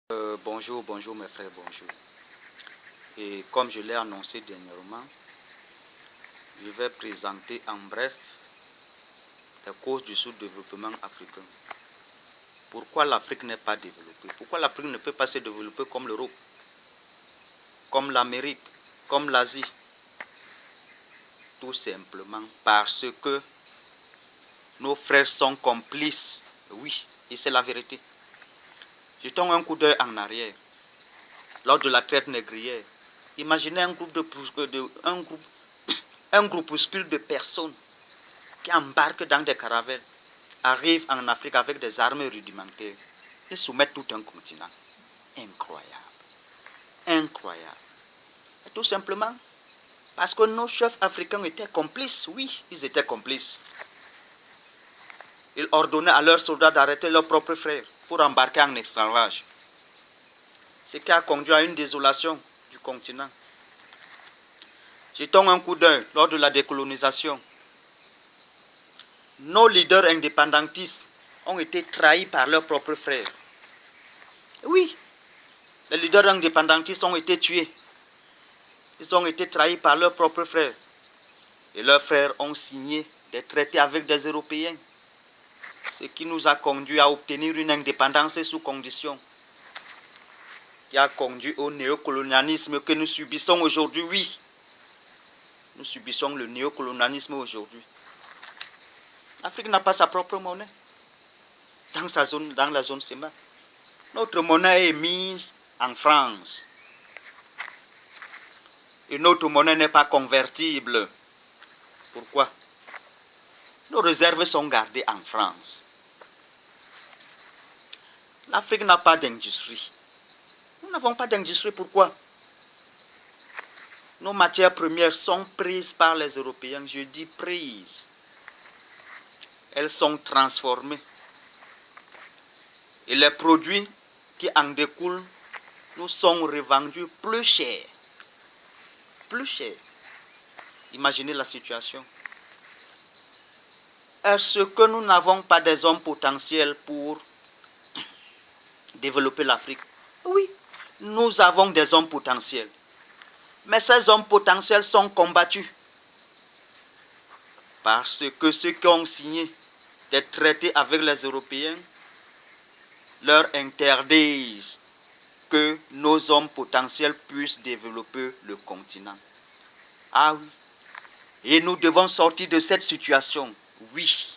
Bonjour mes frères, bonjour. Et comme je l'ai annoncé dernièrement, je vais présenter en bref les causes du sous-développement africain. Pourquoi l'Afrique n'est pas développée? Pourquoi l'Afrique ne peut pas se développer comme l'Europe, comme l'Amérique, comme l'Asie? Tout simplement parce que nos frères sont complices. Oui, et c'est la vérité. Jetons un coup d'œil en arrière. Lors de la traite négrière, imaginez un groupuscule de personnes qui embarquent dans des caravelles, arrivent en Afrique avec des armes rudimentaires et soumettent tout un continent. Incroyable. Incroyable. Et tout simplement parce que nos chefs africains étaient complices. Oui, ils étaient complices. Ils ordonnaient à leurs soldats d'arrêter leurs propres frères pour embarquer en esclavage. Ce qui a conduit à une désolation du continent. Jetons un coup d'œil lors de la décolonisation. Nos leaders indépendantistes ont été trahis par leurs propres frères. Oui, les leaders indépendantistes ont été tués. Ils ont été trahis par leurs propres frères. Et leurs frères ont signé des traités avec des Européens. Ce qui nous a conduit à obtenir une indépendance sous conditions. Qui a conduit au néocolonialisme que nous subissons aujourd'hui. Oui, nous subissons le néocolonialisme aujourd'hui. L'Afrique n'a pas sa propre monnaie dans la zone CEMA. Notre monnaie est mise en France. Et notre monnaie n'est pas convertible. Pourquoi? Nos réserves sont gardées en France. L'Afrique n'a pas d'industrie. Nous n'avons pas d'industrie. Pourquoi? Nos matières premières sont prises par les Européens. Je dis prises. Elles sont transformées. Et les produits qui en découlent nous sont revendus plus cher. Plus cher. Imaginez la situation. Est-ce que nous n'avons pas des hommes potentiels pour développer l'Afrique? Oui, nous avons des hommes potentiels. Mais ces hommes potentiels sont combattus. Parce que ceux qui ont signé des traités avec les Européens leur interdisent que nos hommes potentiels puissent développer le continent. Ah oui. Et nous devons sortir de cette situation. Oui.